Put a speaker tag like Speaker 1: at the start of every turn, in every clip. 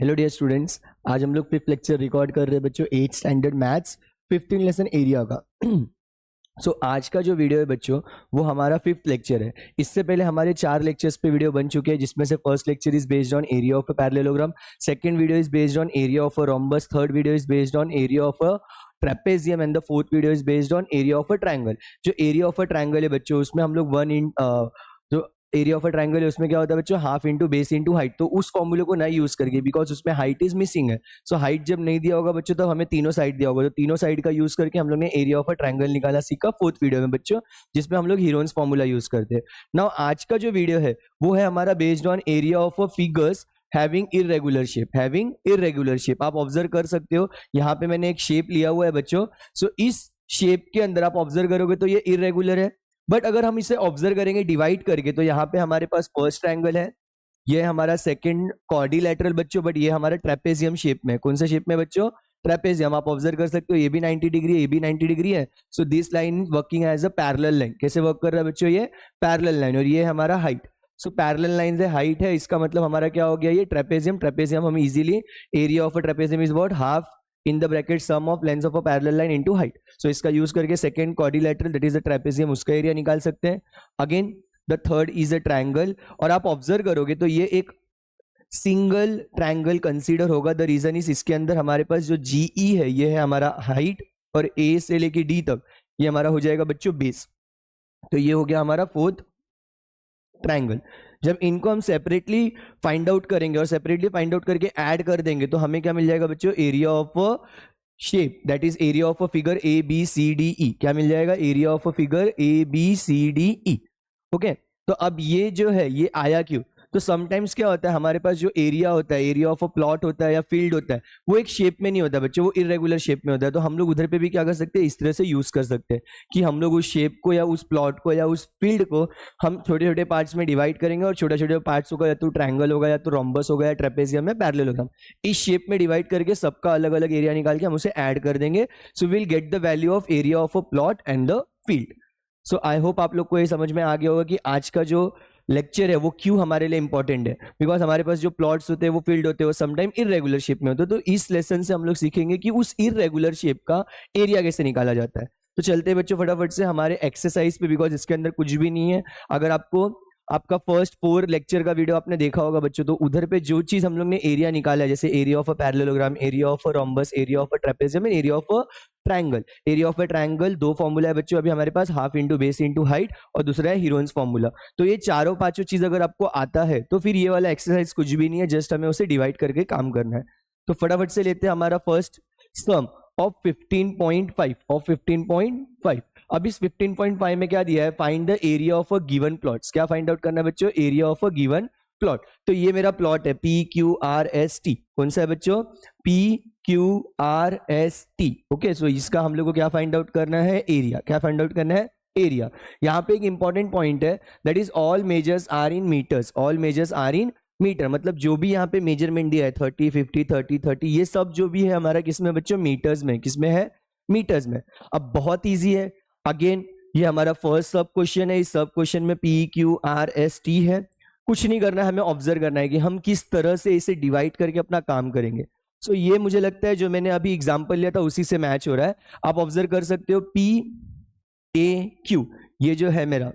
Speaker 1: Hello dear students, आज हम लोग फिफ्थ लेक्चर रिकॉर्ड कर रहे हैं बच्चों, 8th standard maths 15 lesson area का। आज का जो वीडियो है बच्चों वो हमारा फिफ्थ लेक्चर है। इससे पहले हमारे 4 लेक्चर्स पे वीडियो बन चुके हैं, जिसमें से first lecture is based on area of a parallelogram, second video is based on area of a rhombus, third video is based on area of a trapezium and the fourth video is based on area of a triangle. जो area of a triangle है बच्चों, उसमें हम लोग जो area of a triangle है उसमें क्या होता है बच्चों, half into base into height. तो उस फॉर्मूले को नहीं यूज करके, बिकॉज उसमें हाइट इज मिसिंग है। सो हाइट जब नहीं दिया होगा बच्चों तो हमें तीनों साइड दिया होगा, तो तीनों साइड का यूज करके हम लोग ने एरिया ऑफ अ ट्रायंगल निकाला सीखा फोर्थ वीडियो में बच्चों, जिसमें हम लोग हीरोन्स फॉर्मूला यूज करते हैं। नाउ आज का जो वीडियो है वो है हमारा based on area of a figures having irregular shape. आप ऑब्जर्व कर सकते हो, यहाँ पे मैंने एक शेप लिया हुआ है बच्चों। सो इस शेप के अंदर आप ऑब्जर्व करोगे तो ये इरेगुलर है, बट अगर हम इसे ऑब्जर्व करेंगे डिवाइड करके तो यहाँ पे हमारे पास फर्स्ट ट्रायंगल है, ये हमारा सेकंड क्वाड्रिलैटरल बच्चों, बट ये हमारा ट्रेपेजियम शेप में। कौन सा शेप में बच्चों? ट्रेपेजियम। आप ऑब्जर्व कर सकते हो ये भी 90 डिग्री है, ये भी 90 डिग्री है। So this line working as a parallel line. कैसे वर्क कर रहा है बच्चों? ये पैरेलल लाइन, और ये हमारा हाइट। सो पैरेलल लाइन से हाइट है, इसका मतलब हमारा क्या हो गया? ये ट्रेपेजियम हम easily area of a trapezium is what? Half in the bracket sum of lengths of a parallel line into height. So इसका यूज करके second quadrilateral that is the trapezium, उसका एरिया निकाल सकते हैं। Again the third is a triangle, और आप observe करोगे तो ये एक सिंगल ट्रायंगल कंसीडर होगा। द रीजन इज इसके अंदर हमारे पास जो GE है ये है हमारा हाइट, और A से लेके D तक ये हमारा हो जाएगा बच्चों बेस। तो ये हो गया हमारा फोर्थ ट्रायंगल। जब इनको हम सेपरेटली फाइंड आउट करेंगे और सेपरेटली फाइंड आउट करके ऐड कर देंगे तो हमें क्या मिल जाएगा बच्चों? Area of a shape, that is area of a figure ABCDE। क्या मिल जाएगा? Area of a figure ABCDE। Okay, तो अब ये जो है ये आया क्यों? तो समटाइम्स क्या होता है, हमारे पास जो एरिया होता है, एरिया ऑफ अ प्लॉट होता है या फील्ड होता है, वो एक शेप में नहीं होता बच्चों, वो इरेगुलर शेप में होता है। तो हम लोग उधर पे भी क्या कर सकते हैं, इस तरह से यूज कर सकते हैं कि हम लोग उस शेप को या उस प्लॉट को या उस फील्ड को हम छोटे छोटे पार्ट्स में डिवाइड करेंगे, और छोटे छोटे पार्ट्स होगा या तो ट्रायंगल होगा या तो रोम्बस होगा या ट्रेपेजियम या पैरेललोग्राम, इस शेप में डिवाइड करके सबका अलग अलग एरिया निकाल के हम उसे ऐड कर देंगे। So will get the value of area of a plot and the field. So I hope आप लोग को ये समझ में आ गया होगा कि आज का जो लेक्चर है वो क्यों हमारे लिए इंपॉर्टेंट है। बिकॉज हमारे पास जो प्लॉट्स होते हैं वो फील्ड होते हैं, वो समटाइम इरेगुलर शेप में होते हैं। तो इस लेसन से हम लोग सीखेंगे कि उस इरेगुलर शेप का एरिया कैसे निकाला जाता है। तो चलते हैं बच्चों फटाफट से हमारे एक्सरसाइज पे, बिकॉज इसके अंदर कुछ भी नहीं है। अगर आपको आपका फर्स्ट 4 लेक्चर का वीडियो आपने देखा होगा बच्चों, तो उधर पे जो चीज हम लोग ने एरिया निकाला है, जैसे area of a parallelogram, area of a rhombus, area of a trapezium, area of a triangle. Area of a triangle 2 formula है बच्चों अभी हमारे पास, half into base into height, और दूसरा है हीरोन्स फॉर्मूला। तो ये चारों पांचों चीज अगर आपको आता है तो फिर ये वाला एक्सरसाइज कुछ भी नहीं है, जस्ट हमें उसे डिवाइड करके काम करना है। तो फटाफट से लेते हैं हमारा फर्स्ट सम ऑफ 15.5 अब इस 15.5 में क्या दिया है? Find the area of a given plots. क्या फाइंड आउट करना है बच्चों? Area of a given plot. तो ये मेरा प्लॉट है PQRST। कौन सा है बच्चों? PQRST। ओके, सो इसका हम लोग को क्या फाइंड आउट करना है? एरिया। क्या फाइंड आउट करना है? एरिया। यहाँ पे एक इंपॉर्टेंट पॉइंट है, that is all measures are in metres. All measures are in metre, मतलब जो भी यहाँ पे मेजरमेंट दिया है 30 50 30 30, ये सब जो भी है हमारा किसमें बच्चों? मीटर्स में। किसमें है? मीटर्स में। अब बहुत इजी है, अगेन ये हमारा फर्स्ट सब क्वेश्चन है, इस सब क्वेश्चन में PQRST है। कुछ नहीं करना है, हमें ऑब्जर्व करना है कि हम किस तरह से इसे डिवाइड करके अपना काम करेंगे। सो ये मुझे लगता है जो मैंने अभी एग्जांपल लिया था उसी से मैच हो रहा है। आप ऑब्जर्व कर सकते हो PAQ, ये जो है मेरा,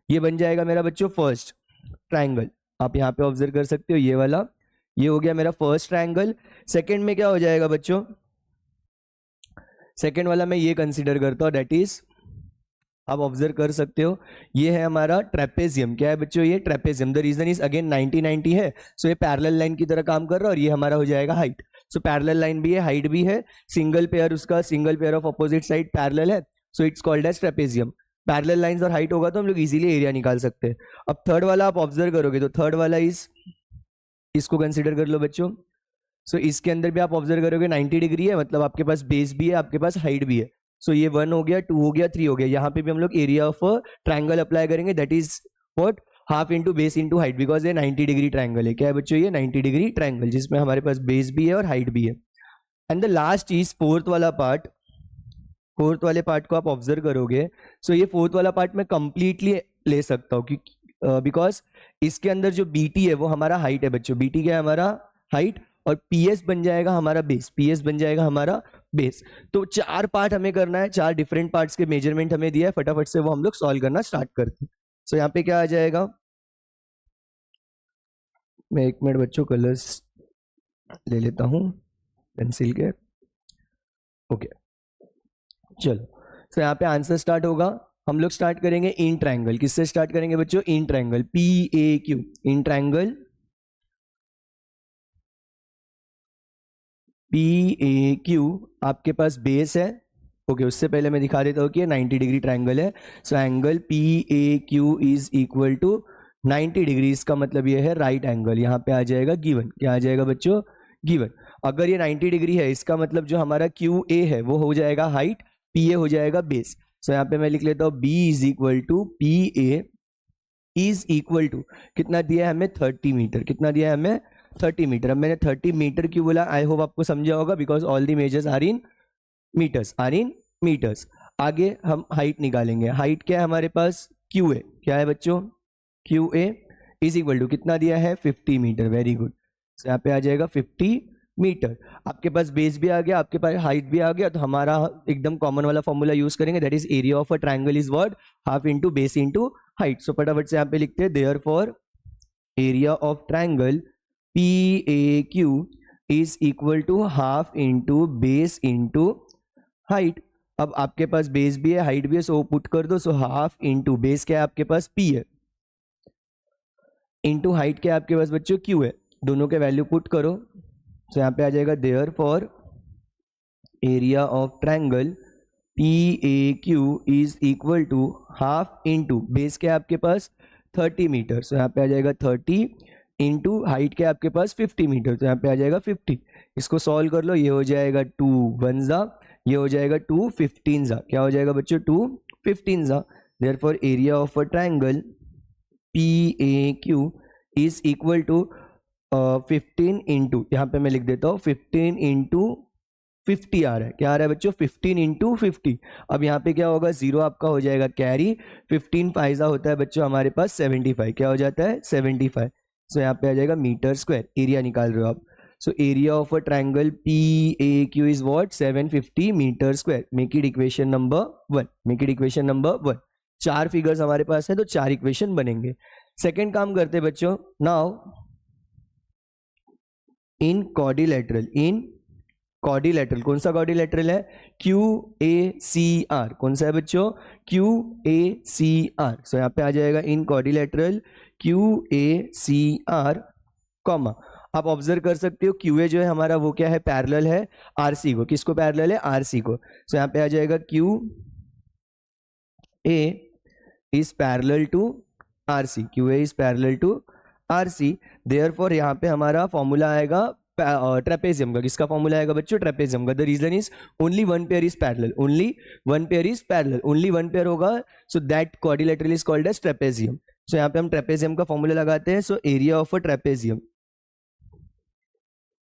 Speaker 1: ये बन जाएगा मेरा बच्चों फर्स्ट ट्रायंगल। आप यहाँ पे ऑब्जर्व कर सकते हो, ये वाला ये हो गया मेरा फर्स्ट ट्रायंगल। सेकंड में क्या हो जाएगा बच्चों? सेकंड वाला मैं ये कंसीडर करता हूँ, दैट इज, आप ऑब्जर्व कर सकते हो, ये है हमारा ट्रेपेजियम। क्या है बच्चों? ये trapezium. The reason is again 90 90 है, सो ये पैरेलल लाइन की तरह काम कर रहा है, और ये हमारा हो जाएगा हाइट। सो पैरेलल लाइन भी है, हाइट भी है, सिंगल पेयर, उसका single pair of opposite side parallel है, so it's called as trapezium. Parallel lines और हाइट होगा तो हम लोग इजीली एरिया निकाल सकते हैं। अब थर्ड वाला आप ऑब्जर्व करोगे तो थर्ड वाला इज, इसको कंसिडर कर लो बच्चों। सो इसके अंदर भी आप ऑब्जर्व करोगे 90 डिग्री है, मतलब आपके पास बेस भी है, आपके पास हाइट भी है। सो ये 1 हो गया, 2 हो गया, 3 हो गया। यहाँ पे भी हम लोग एरिया ऑफ ट्रायंगल अप्लाई करेंगे, that is what? Half into base into height, because ये 90 डिग्री ट्रायंगल है। क्या है बच्चों? ये 90 डिग्री ट्रायंगल, जिसमें हमारे पास बेस भी है और हाइट भी है। And the last is fourth वाला पार्ट। फोर्थ वाले पार्ट को आप ऑब्जर्व करोगे, सो ये फोर्थ वाला पार्ट मैं कंप्लीटली ले सकता हूँ, क्योंकि बिकॉज इसके अंदर जो BT है वो हमारा हाइट है बच्चों। BT क्या है? हमारा हाइट। और पीएस बन जाएगा हमारा बेस, पीएस बन जाएगा हमारा बेस। तो 4 पार्ट हमें करना है, 4 डिफरेंट पार्ट्स के मेजरमेंट हमें दिया है, फटाफट से वो हम लोग सॉल्व करना स्टार्ट करते हैं। सो यहाँ पे क्या आ जाएगा, मैं 1 मिनट बच्चों कलर्स ले लेता हूँ पेंसिल के। ओके चलो, तो यहाँ पे आंसर स्टार्ट होगा। हम लोग स्टार्ट करेंगे इन ट्रायंगल। किससे स्टार्ट करेंगे बच्चों? In triangle, PAQ, in triangle PAQ आपके पास बेस है। ओके उससे पहले मैं दिखा देता हूँ कि 90 डिग्री ट्रायंगल है। So angle PAQ is equal to 90 degree, इसका मतलब ये है राइट एंगल। यहाँ पे आ जाएगा गिवन, क्या आ जाएगा बच्चों? गिवन। अगर ये 90 डिग्री है, इसका मतलब जो हमारा QA है वो हो जाएगा हाइट, PA हो जाएगा बेस। सो यहाँ पे मैं लिख लेता हूँ B is equal to PA is equal to, कितना दिया है हमें? 30 मीटर। कितना दिया है हमें? 30 मीटर। अब मैंने 30 मीटर क्यों बोला, आई होप आपको समझा होगा, because all the measures are in metres, are in metres. आगे हम हाइट निकालेंगे। हाइट क्या है हमारे पास? QA। क्या है बच्चों? QA इज इक्वल टू, कितना दिया है? 50 मीटर। Very good. तो यहाँ पे आ जाएगा 50 मीटर। आपके पास बेस भी आ गया, आपके पास हाइट भी आ गया, तो हमारा एकदम कॉमन वाला फॉर्मूला यूज करेंगे, that is area of a triangle is what? Half into base into height. So फटाफट से यहाँ पे लिखते हैं therefore area of triangle PAQ is equal to half into base into height. अब आपके पास बेस भी है, हाइट भी है, सो पुट कर दो। सो हाफ इंटू बेस क्या है आपके पास? P है, इंटू हाइट क्या है आपके पास बच्चों? Q है। दोनों के वैल्यू पुट करो। तो यहाँ पे आ जाएगा therefore area of triangle PAQ is equal to half into base क्या है आपके पास? 30 मीटर। सो यहाँ पे आ जाएगा 30 इंटू हाइट क्या है आपके पास? 50 मीटर। तो यहाँ पे आ जाएगा 50। इसको सॉल्व कर लो, ये हो जाएगा 2 1 जा, ये हो जाएगा 2 15 जा। क्या हो जाएगा बच्चों? 2 15 जा। Therefore area of a triangle PAQ is equal to 15 into, यहाँ पे मैं लिख देता हूँ 15 इंटू 50 आ रहा है। क्या आ रहा है बच्चों? 15 इंटू 50। अब यहाँ पे क्या होगा? 0 आपका हो जाएगा कैरी। 15 फाइजा होता है बच्चों हमारे पास 75। क्या हो जाता है? 75। सो यहाँ पे आ जाएगा मीटर स्क्वायर। एरिया निकाल रहे हो आप। So area of a triangle PAQ is what? 750 metre square. Make it equation number 1। Make it equation number 1। 4 figures हमारे पास है तो 4 इक्वेशन बनेंगे। सेकेंड काम करते बच्चों, now in quadrilateral, in quadrilateral, कौन सा क्वाड्रिलेटरल है? QACR। कौन सा है बच्चों? QACR। सो यहाँ पे आ जाएगा इन क्वाड्रिलेटरल QACR कॉमा। आप ऑब्जर्व कर सकते हो QA जो है हमारा वो क्या है? पैरेलल है RC को। किसको पैरेलल है? RC को। सो यहाँ पे आ जाएगा QA is parallel to RC। QA is parallel to RC। Therefore यहाँ पे हमारा फॉर्मूला आएगा ट्रेपेजियम का। किसका फॉर्मूला आएगा बच्चों? ट्रेपेजियम का। The reason is only one pair is parallel, only one pair is parallel, only one pair होगा, so that quadrilateral is called as trapezium. So यहाँ पे हम ट्रेपेजियम का फॉर्मूला लगाते हैं। So area of a trapezium,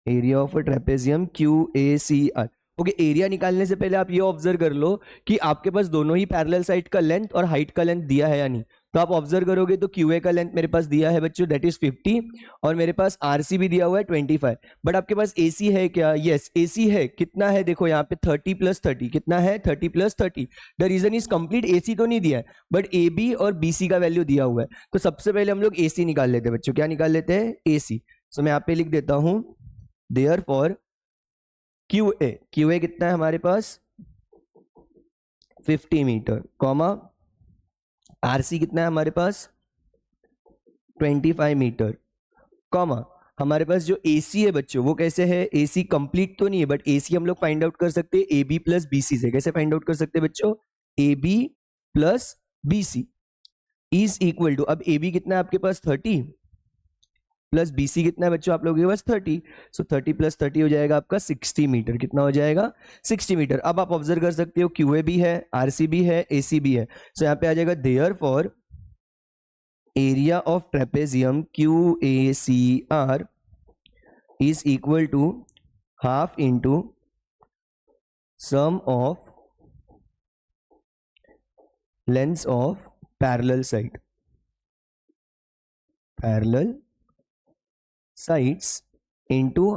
Speaker 1: area of a trapezium QACR। Okay, area निकालने से पहले आप ये ऑब्जर्व कर लो कि आपके पास दोनों ही पैरेलल साइड का लेंथ और हाइट का लेंथ दिया है या नहीं। तो आप ऑब्जर्व करोगे तो QA का लेंथ मेरे पास दिया है बच्चों, दैट इज 50, और मेरे पास RC भी दिया हुआ है 25। बट आपके पास AC है क्या? यस, AC है। कितना है? देखो यहाँ पे 30 प्लस 30। कितना है? 30 plus 30। The reason is complete AC तो नहीं दिया है, बट AB और BC का वैल्यू दिया हुआ है। तो सबसे पहले हम लोग AC निकाल लेते हैं बच्चों। क्या निकाल लेते हैं? AC। सो मैं यहाँ पे लिख देता हूं देयरफॉर QA कितना है हमारे पास? 50 मीटर, कॉमा RC कितना है हमारे पास? 25 मीटर, कॉमा हमारे पास जो AC है बच्चों वो कैसे है? AC कंप्लीट तो नहीं है, बट AC हम लोग फाइंड आउट कर सकते हैं AB प्लस BC से। कैसे फाइंड आउट कर सकते हैं बच्चों? AB plus BC is equal to, अब AB कितना है आपके पास? 30 प्लस BC कितना है बच्चों आप लोगों के पास? 30। सो 30 प्लस 30 हो जाएगा आपका 60 मीटर। कितना हो जाएगा? 60 मीटर। अब आप ऑब्जर्व कर सकते हो QA भी है, RC भी है, AC भी है। सो यहाँ पे आ जाएगा therefore area of trapezium QACR is equal to half into sum of lengths of parallel side, parallel sides into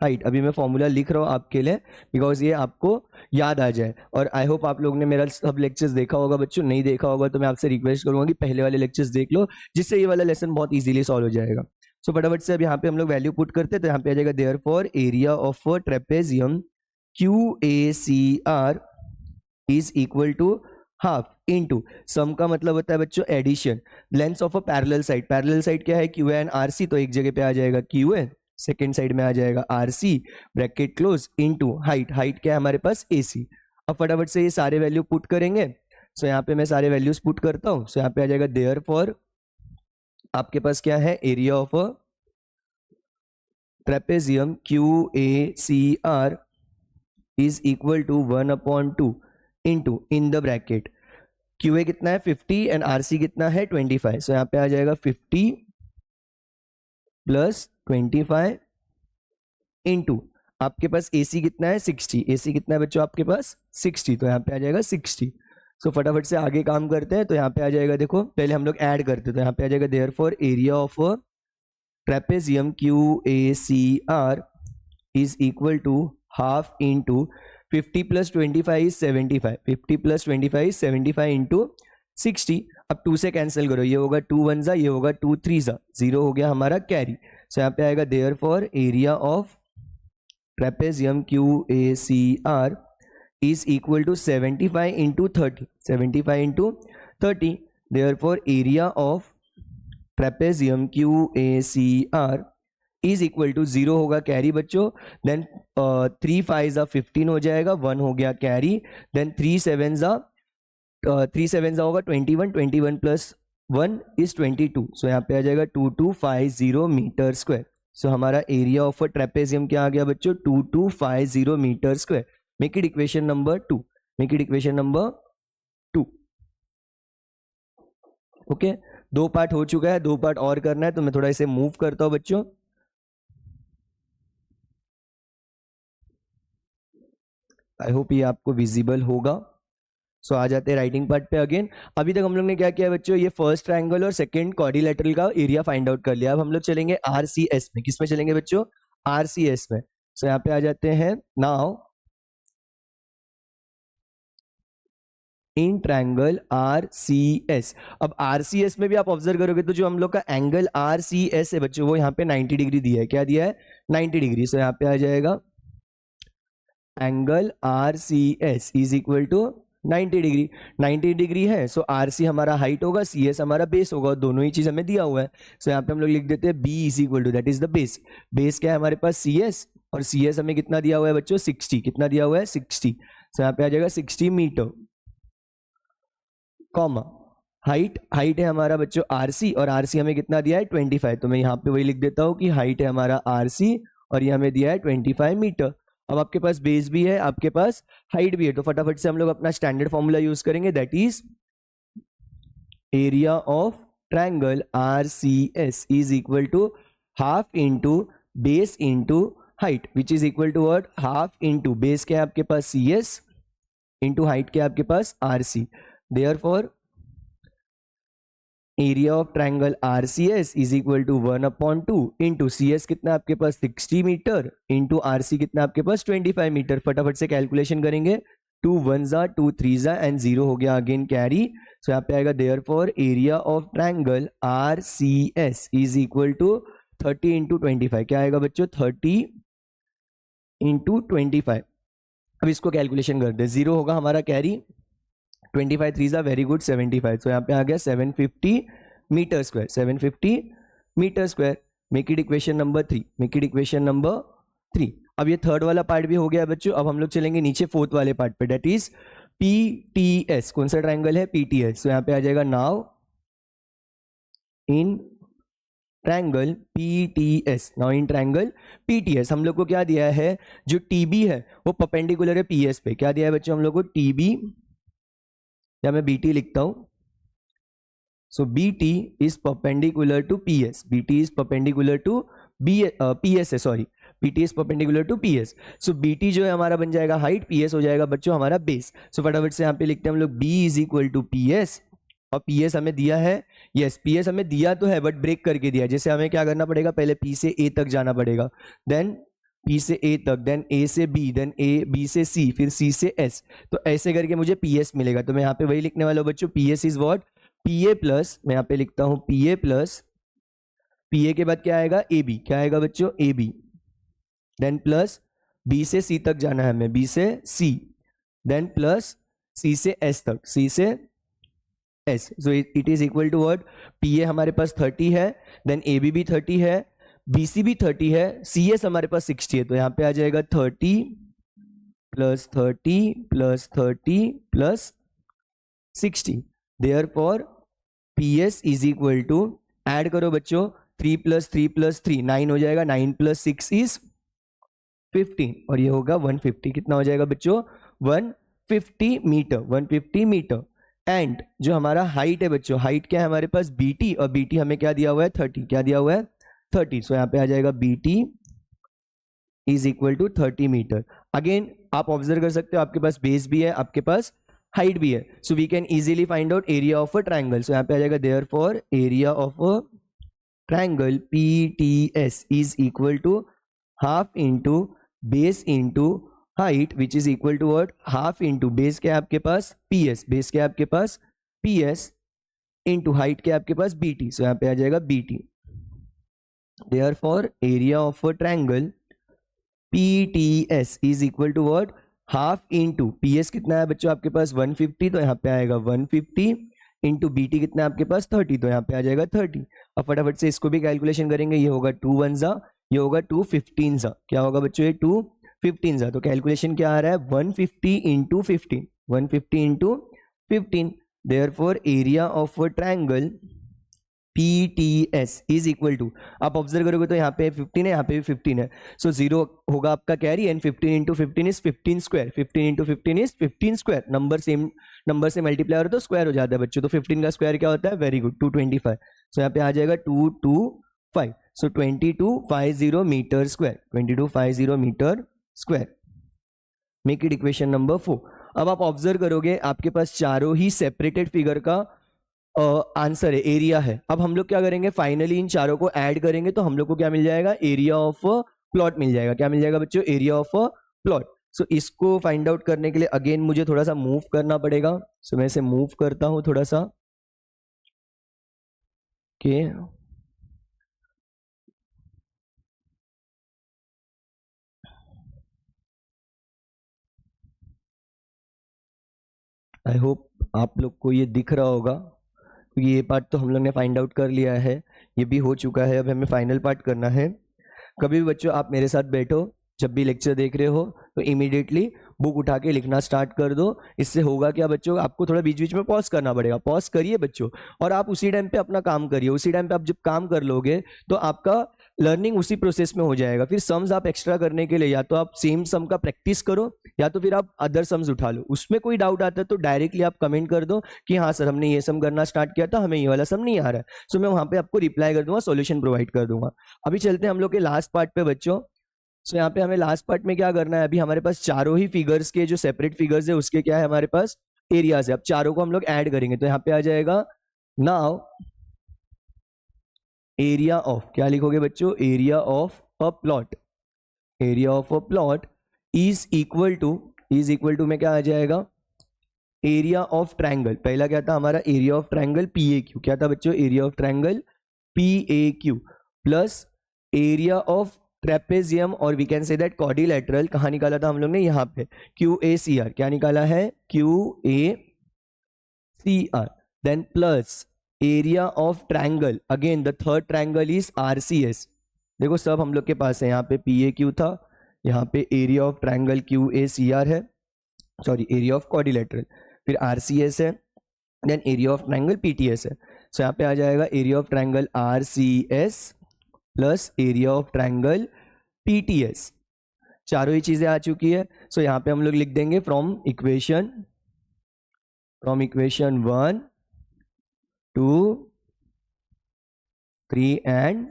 Speaker 1: height. अभी मैं फॉर्मूला लिख रहा हूँ आपके लिए बिकॉज ये आपको याद आ जाए। और आई होप आप लोग ने मेरा सब लेक्चर्स देखा होगा बच्चों, नहीं देखा होगा तो मैं आपसे रिक्वेस्ट करूंगा कि पहले वाले लेक्चर्स देख लो, जिससे ये वाला लेसन बहुत इजीली सॉल्व हो जाएगा। सो फटाफट से अब यहाँ पे हम लोग वैल्यू पुट करते हैं, तो यहाँ पे आ जाएगा therefore area of a trapezium QACR is equal to half into sum का मतलब होता है बच्चों addition, length of a parallel side. Parallel side क्या है QA एंड RC, तो एक जगह पे आ जाएगा QA, सेकेंड साइड में आ जाएगा RC, bracket close, into height. Height क्या है हमारे पास AC। अब फटाफट से ये सारे वैल्यू पुट करेंगे। सो यहाँ पे मैं सारे वैल्यूज पुट करता हूँ। सो यहाँ पे आ जाएगा देयरफॉर आपके पास क्या है area of a trapezium QACR is equal to 1/2 into in the bracket QA कितना है 50 एंड RC कितना है 25। सो यहाँ पे आ जाएगा 50 प्लस 25 इनटू आपके पास AC कितना है 60। AC कितना है बच्चों आपके पास 60, तो यहाँ पे आ जाएगा 60। सो फटाफट से आगे काम करते हैं। तो यहाँ पे आ जाएगा, देखो पहले हम लोग ऐड करते हैं, तो यहाँ पे आ जाएगा therefore area of a trapezium QACR is equal to half into 50 plus 25 is 75, 50 plus 25 is 75 into 60। अब 2 से कैंसिल करो, ये होगा 2 1 जा, ये होगा 2 3 जा, 0 हो गया हमारा कैरी। सो यहाँ पे आएगा therefore area of trapezium QACR is equal to 75 into 30, 75 into 30। Therefore area of trapezium QACR is equal to 0 होगा कैरी बच्चों, देन 3 5 जा 15 हो जाएगा, 1 हो गया कैरी, देन 3 7 जा होगा 21, 21 प्लस 1 इज 22। सो यहाँ पे आ जाएगा 2250 मीटर स्क्वायर। सो हमारा एरिया ऑफ अ ट्रेपेजियम क्या आ गया बच्चों 2250 metre square. Make it equation number 2, make it equation number 2। Okay, 2 part हो चुका है, 2 पार्ट और करना है, तो मैं थोड़ा इसे मूव करता हूं बच्चों। आई होप ये आपको विजिबल होगा। सो आ जाते हैं राइटिंग पार्ट पे अगेन। अभी तक हम लोग ने क्या किया बच्चों, ये फर्स्ट ट्रायंगल और सेकंड क्वाड्रिलेटरल का एरिया फाइंड आउट कर लिया। अब हम लोग चलेंगे RCS में। किस में चलेंगे बच्चों RCS में। सो यहाँ पे आ जाते हैं नाउ इन ट्रायंगल RCS। अब RCS में भी आप ऑब्जर्व करोगे तो जो हम लोग का एंगल RCS है बच्चों वो यहाँ पे 90 डिग्री दिया है। क्या दिया है 90 डिग्री। सो यहाँ पे आ जाएगा angle RCS is equal to 90 degree. 90 degree है, सो RC हमारा हाइट होगा, CS हमारा बेस होगा, दोनों ही चीज हमें दिया हुआ है। सो यहाँ पे हम लोग लिख देते हैं B is equal to that is the base. Base क्या है हमारे पास CS, और CS हमें कितना दिया हुआ है बच्चों 60। कितना दिया हुआ है 60। सो यहाँ पे आ जाएगा 60 मीटर, कॉमा हाइट, हाइट है हमारा बच्चों RC, और RC हमें कितना दिया है 25। तो मैं यहाँ पे वही लिख देता हूँ कि हाइट है हमारा RC और ये हमें दिया है 25 मीटर। अब आपके पास बेस भी है, आपके पास हाइट भी है, तो फटाफट से हम लोग अपना स्टैंडर्ड फॉर्मूला यूज करेंगे, that is area of triangle RCS is equal to half into base into height, which is equal to what half into base क्या है आपके पास CS इंटू हाइट क्या है आपके पास RC। Therefore, area of triangle RCS is equal to 1/2 into CS कितना आपके पास 60 metre into RC कितना आपके पास 25 मीटर। फटाफट से कैलकुलेशन करेंगे, 2 1 जा 2 3 जा एंड 0 हो गया अगेन कैरी। सो यहाँ पे आएगा therefore area of triangle RCS is equal to 30 into 25। क्या आएगा बच्चों 30 इंटू 25। अब इसको कैलकुलेशन करते हैं, 0 होगा हमारा कैरी, 25 3 जा वेरी गुड 75। सो यहाँ पे आ गया 750 metre square, 750 metre square. Make it equation number 3, make it equation number 3। अब ये थर्ड वाला पार्ट भी हो गया बच्चों। अब हम लोग चलेंगे नीचे फोर्थ वाले पार्ट पे, डेट इज PTS। कौन सा ट्रायंगल है PTS। सो यहाँ पे आ जाएगा now in triangle PTS, now in triangle PTS हम लोग को क्या दिया है, जो TB है वो परपेंडिकुलर है PS पे। क्या दिया है बच्चों हम लोग को TB, या मैं BT लिखता हूं। So BT is perpendicular to PS, BT is perpendicular to PS है, sorry BT is perpendicular to PS। So BT जो है हमारा बन जाएगा हाइट, PS हो जाएगा बच्चों हमारा बेस। सो फटाफट से यहाँ पे लिखते हैं हम लोग B is equal to PS और पी एस हमें दिया है, यस पी एस हमें दिया तो है बट ब्रेक करके दिया, जैसे हमें क्या करना पड़ेगा, पहले पी से ए तक जाना पड़ेगा, देन पी से ए तक, देन ए से बी, देन ए बी से सी, फिर सी से एस, तो ऐसे करके मुझे पी एस मिलेगा। तो मैं यहाँ पे वही लिखने वाला हूँ बच्चों, P S is what, P A plus, मैं यहाँ पे लिखता हूँ P A plus, P A के बाद क्या आएगा, ए बी, क्या आएगा बच्चों, A B, then plus B से सी तक जाना है हमें, बी से सी, देन प्लस सी से एस तक, सी से S, so it is equal to what, P A हमारे पास 30 है, देन ए बी भी 30 है, बी सी भी 30 है, सी एस हमारे पास 60 है, तो यहाँ पे आ जाएगा 30 plus 30 plus 30 plus 60, therefore P S is equal to, add करो बच्चों, 3 प्लस 3 प्लस 3 9 हो जाएगा, 9 प्लस 6 इज 15 और ये होगा 150, कितना हो जाएगा बच्चों, 150 मीटर, 150 मीटर। एंड जो हमारा हाइट है बच्चों, हाइट क्या है हमारे पास, बीटी, और बीटी हमें क्या दिया हुआ है, 30, क्या दिया हुआ है 30, सो यहाँ पे आ जाएगा BT is equal to 30 metre. Again आप ऑब्जर्व कर सकते हो, आपके पास बेस भी है, आपके पास हाइट भी है, so we can easily find out area of a triangle. So यहाँ पे आ जाएगा therefore area of a triangle PTS is equal to half into base into height, which is equal to what, half into base क्या है आपके पास PS, base क्या है आपके पास PS, इंटू हाइट क्या है आपके पास BT, सो यहाँ पे आ जाएगा BT। Therefore area of a triangle PTS is equal to what, half into PS कितना है बच्चों आपके पास 150, तो यहाँ पे आएगा 150 इंटू BT कितना है आपके पास 30, तो यहाँ पे आ जाएगा 30। अब फटाफट से इसको भी कैलकुलेशन करेंगे, ये होगा 2 1 जा, ये होगा 2 15 जा, क्या होगा बच्चों ये 2 15 जा, तो कैलकुलेशन क्या आ रहा है 150 into 15, 150 into 15, therefore area of a triangle PTS is equal to, आप ऑब्जर्व करोगे तो यहाँ पे 15 है, यहाँ पे भी 15 है, सो 0 होगा आपका carry, and 15 into 15 is 15 square, 15 into 15 is 15 square, number same number से मल्टीप्लाई हो तो स्क्वायर हो जाता है बच्चों, तो 15 का स्क्वायर क्या होता है, वेरी गुड 225, सो यहाँ पे आ जाएगा 225, so 2250 metre square, 2250 metre square, make it equation number 4। अब आप ऑब्जर्व करोगे आपके पास चारों ही सेपरेटेड फिगर का आंसर है, एरिया है। अब हम लोग क्या करेंगे, फाइनली इन चारों को ऐड करेंगे तो हम लोग को क्या मिल जाएगा, एरिया ऑफ प्लॉट मिल जाएगा, क्या मिल जाएगा बच्चों, एरिया ऑफ प्लॉट। सो इसको फाइंड आउट करने के लिए अगेन मुझे थोड़ा सा मूव करना पड़ेगा, सो मैं इसे मूव करता हूं थोड़ा सा, ओके आई होप आप लोग को ये दिख रहा होगा, क्योंकि ये पार्ट तो हम लोग ने फाइंड आउट कर लिया है, ये भी हो चुका है, अब हमें फाइनल पार्ट करना है। कभी भी बच्चों आप मेरे साथ बैठो, जब भी लेक्चर देख रहे हो तो इमीडिएटली बुक उठा के लिखना स्टार्ट कर दो। इससे होगा क्या बच्चों, आपको थोड़ा बीच बीच में पॉज करना पड़ेगा, पॉज करिए बच्चों, और आप उसी टाइम पे अपना काम करिए। उसी टाइम पे आप जब काम कर लोगे तो आपका लर्निंग उसी प्रोसेस में हो जाएगा। फिर सम्स आप एक्स्ट्रा करने के लिए या तो आप सेम सम का प्रैक्टिस करो, या तो फिर आप अदर सम्स उठा लो। उसमें कोई डाउट आता है तो डायरेक्टली आप कमेंट कर दो कि हाँ सर हमने ये सम करना स्टार्ट किया था, हमें ये वाला सम नहीं आ रहा है, सो मैं वहां पे आपको रिप्लाई कर दूंगा, सॉल्यूशन प्रोवाइड कर दूंगा। अभी चलते हैं हम लोग के लास्ट पार्ट पे बच्चों। सो यहाँ पे हमें लास्ट पार्ट में क्या करना है, अभी हमारे पास चारों ही फिगर्स के जो सेपरेट फिगर्स है उसके क्या है हमारे पास एरियाज है। अब चारों को हम लोग ऐड करेंगे, तो यहाँ पे आ जाएगा नाउ एरिया ऑफ, क्या लिखोगे बच्चों, area of a plot, area of a plot is equal to में क्या आ जाएगा, एरिया ऑफ ट्राइंगल। पहला क्या था हमारा, एरिया ऑफ ट्राइंगल PAQ, क्या था बच्चों, area of triangle PAQ plus area of trapezium, और we can say that quadrilateral, कहाँ निकाला था हम लोग ने, यहाँ पे QACR, क्या निकाला है QACR, then plus area of triangle, again the third triangle is RCS। देखो सब हम लोग के पास है, यहाँ पे PAQ था, यहाँ पे एरिया ऑफ ट्राइंगल QACR है, सॉरी एरिया ऑफ क्वाड्रिलेटरल, फिर RCS है, then area of triangle PTS है। सो यहाँ पे आ जाएगा area of triangle RCS plus area of triangle PTS, चारों ही चीजें आ चुकी है। सो यहाँ पे हम लोग लिख देंगे फ्रॉम इक्वेशन 1 2 3 एंड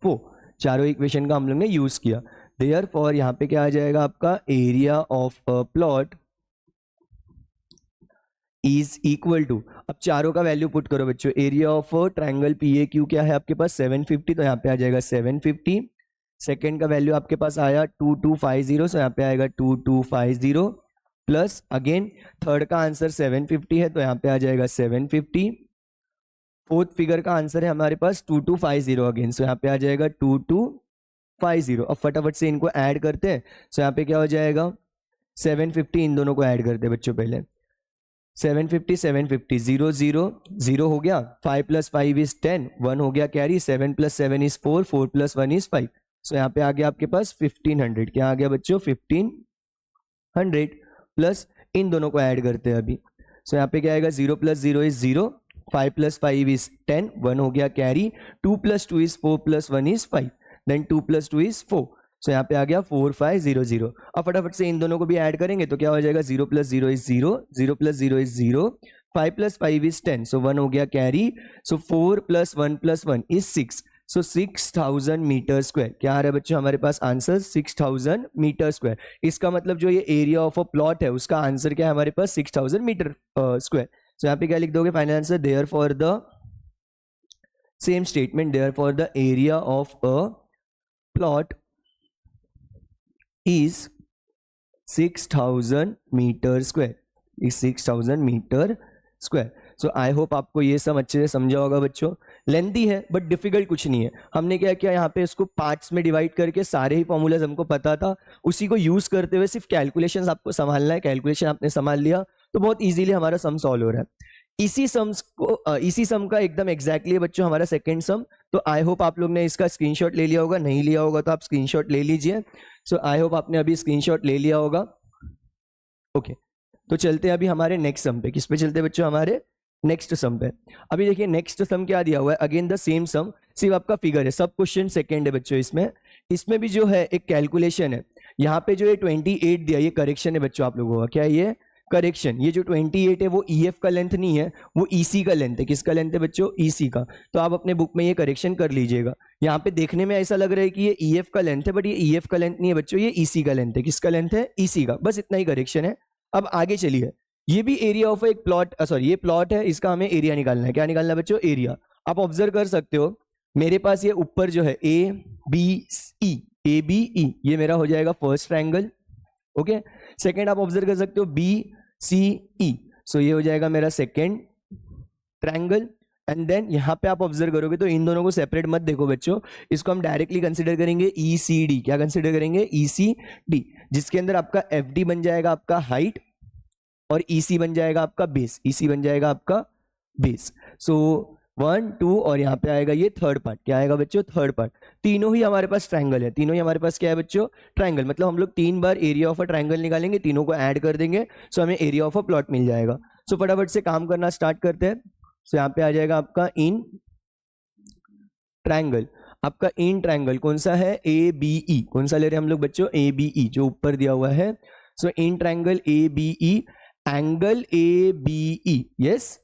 Speaker 1: 4, चारों इक्वेशन का हम लोग ने यूज किया। देयरफॉर यहाँ पे क्या आ जाएगा आपका, area of a plot is equal to, अब चारों का वैल्यू पुट करो बच्चों, area of triangle P A Q क्या है आपके पास 750, तो यहाँ पे आ जाएगा 750। सेकेंड का वैल्यू आपके पास आया 2250, सो यहाँ पे आएगा 2250 प्लस अगेन थर्ड का आंसर 750 है तो यहाँ पे आ जाएगा 750। फोर्थ फिगर का आंसर है हमारे पास 2250 अगेन, सो यहाँ पे आ जाएगा 2250। अब फटाफट से इनको ऐड करते हैं, सो यहाँ पे क्या हो जाएगा 750, इन दोनों को ऐड करते हैं बच्चों पहले, 750 750 0 0 0 हो गया, 5 + 5 इज 10, 1 हो गया कैरी, 7 + 7 इज 4, 4 + 1 इज 5, सो यहाँ पे आ गया आपके पास 1500। क्या आ गया बच्चों 1500 प्लस इन दोनों को ऐड करते हैं अभी, सो यहाँ पे क्या आएगा 0 + 0 इज 0, 5 + 5 इज 10, 1 हो गया carry, 2 + 2 is 4 + 1 is 5, then 2 + 2 is 4, so यहाँ पे आ गया 4500। अब फटाफट से इन दोनों को भी ऐड करेंगे तो क्या हो जाएगा 0 + 0 इज 0, 0 + 0 इज 0, 5 + 5 इज 10, सो 1 हो गया carry, so 4 + 1 + 1 is 6, so 6000 metre square. क्या आ रहा है बच्चों हमारे पास आंसर 6000 मीटर स्क्वायर। इसका मतलब जो ये एरिया ऑफ अ प्लॉट है उसका आंसर क्या है हमारे पास 6000 मीटर स्क्वायर। सो यहाँ पे क्या लिख दोगे final answer, therefore the same statement, therefore the area of a plot is 6000 metre square, is 6000 metre square. So I hope आपको ये सब अच्छे से समझा होगा बच्चों। लेंथी है बट डिफिकल्ट कुछ नहीं है। हमने क्या किया यहाँ पे इसको पार्ट्स में डिवाइड करके सारे ही फॉर्मूलाज हमको पता था, उसी को यूज करते हुए सिर्फ कैलकुलेशंस आपको संभालना है। कैलकुलेशन आपने संभाल लिया तो बहुत इजीली हमारा सम सॉल्व हो रहा है। इसी सम का एकदम एग्जैक्टली है बच्चों हमारा सेकंड सम। तो आई होप आप लोग ने इसका स्क्रीनशॉट ले लिया होगा, नहीं लिया होगा तो आप स्क्रीनशॉट ले लीजिए। सो आई होप आपने अभी स्क्रीनशॉट ले लिया होगा। ओके तो चलते हैं अभी हमारे नेक्स्ट सम पे। किस पे चलते हैं बच्चों, हमारे नेक्स्ट सम पे। अभी देखिए नेक्स्ट सम क्या दिया हुआ है, अगेन द सेम सम, सिर्फ आपका फिगर है, सब क्वेश्चन सेकंड है बच्चों। इसमें भी जो है एक कैलकुलेशन है। यहाँ पे जो ये 28 दिया ये करेक्शन है बच्चों आप लोगों का। क्या है ये करेक्शन, ये जो 28 है वो EF का लेंथ नहीं है, वो EC का लेंथ है। किसका लेंथ है बच्चों, EC का। तो आप अपने बुक में ये करेक्शन कर लीजिएगा। यहाँ पे देखने में ऐसा लग रहा है कि ये EF का लेंथ है, बट ये EF का लेंथ नहीं है बच्चों, ये EC का लेंथ है। किसका लेंथ है, EC का। बस इतना ही करेक्शन है। अब आगे चलिए, ये भी एरिया ऑफ एक प्लॉट, सॉरी ये प्लॉट है, इसका हमें एरिया निकालना है। क्या निकालना है बच्चों, एरिया। आप ऑब्जर्व कर सकते हो मेरे पास ये ऊपर जो है ABE, ये मेरा हो जाएगा फर्स्ट ट्रायंगल। ओके, सेकेंड आप ऑब्जर्व कर सकते हो BCE, सो ये हो जाएगा मेरा सेकेंड ट्रायंगल। एंड देन यहाँ पे आप ऑब्जर्व करोगे तो इन दोनों को सेपरेट मत देखो बच्चों, इसको हम डायरेक्टली कंसिडर करेंगे ECD। क्या कंसिडर करेंगे, ECD, जिसके अंदर आपका FD बन जाएगा आपका हाइट और EC बन जाएगा आपका बेस, EC बन जाएगा आपका बेस। सो 1 2 और यहाँ पे आएगा ये थर्ड पार्ट। क्या आएगा बच्चों, थर्ड पार्ट। तीनों ही हमारे पास ट्रायंगल है, तीनों ही हमारे पास क्या है बच्चों, ट्रायंगल। मतलब हम लोग 3 बार एरिया ऑफ अ ट्रायंगल निकालेंगे, तीनों को ऐड कर देंगे, सो हमें एरिया ऑफ अ प्लॉट मिल जाएगा। सो फटाफट से काम करना स्टार्ट करते हैं। सो यहाँ पे आ जाएगा आपका इन ट्रायंगल। आपका इन ट्रायंगल कौन सा है, ABE। कौन सा ले रहे हैं हम लोग बच्चों, ABE, जो ऊपर दिया हुआ है। So in triangle ABE, angle ABE, yes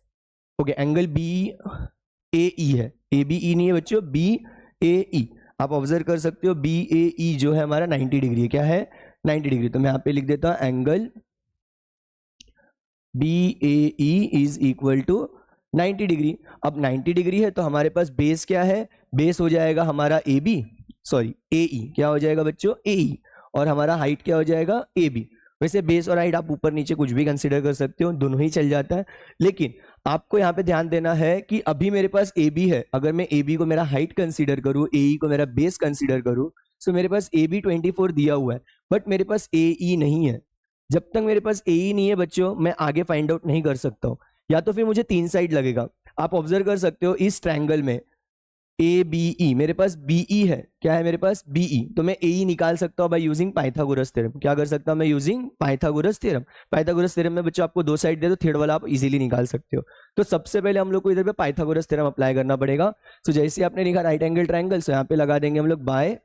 Speaker 1: okay, angle BAE है, ABE नहीं है बच्चों, BAE। आप ऑब्जर्व कर सकते हो BAE जो है हमारा 90 डिग्री है। क्या है, 90 डिग्री। तो मैं यहाँ पे लिख देता हूँ angle BAE is equal to 90 degree. अब 90 डिग्री है तो हमारे पास बेस क्या है, बेस हो जाएगा हमारा AE। क्या हो जाएगा बच्चों, AE, और हमारा हाइट क्या हो जाएगा, AB। वैसे बेस और हाइट आप ऊपर नीचे कुछ भी कंसीडर कर सकते हो, दोनों ही चल जाता है। लेकिन आपको यहाँ पे ध्यान देना है कि अभी मेरे पास AB है, अगर मैं AB को मेरा हाइट कंसीडर करूँ, AE को मेरा बेस कंसीडर करूँ, तो मेरे पास AB 24 दिया हुआ है, बट मेरे पास AE नहीं है। जब तक मेरे पास AE नहीं है बच्चों, मैं आगे फाइंड आउट नहीं कर सकता हूँ, या तो फिर मुझे 3 साइड लगेगा। आप ऑब्जर्व कर सकते हो इस ट्रायंगल में ABE, मेरे पास BE है। क्या है मेरे पास, BE, तो मैं AE निकाल सकता हूँ बाय यूजिंग पाइथागोरस थ्योरम। क्या कर सकता हूँ मैं, using Pythagoras theorem. Pythagoras theorem में बच्चों आपको 2 साइड दे दो, थर्ड वाला आप इजीली निकाल सकते हो। तो सबसे पहले हम लोग को इधर पे पाइथागोरस थ्योरम अप्लाई करना पड़ेगा। तो जैसे आपने लिखा राइट एंगल ट्रायंगल, सो यहाँ पे लगा देंगे हम लोग बाय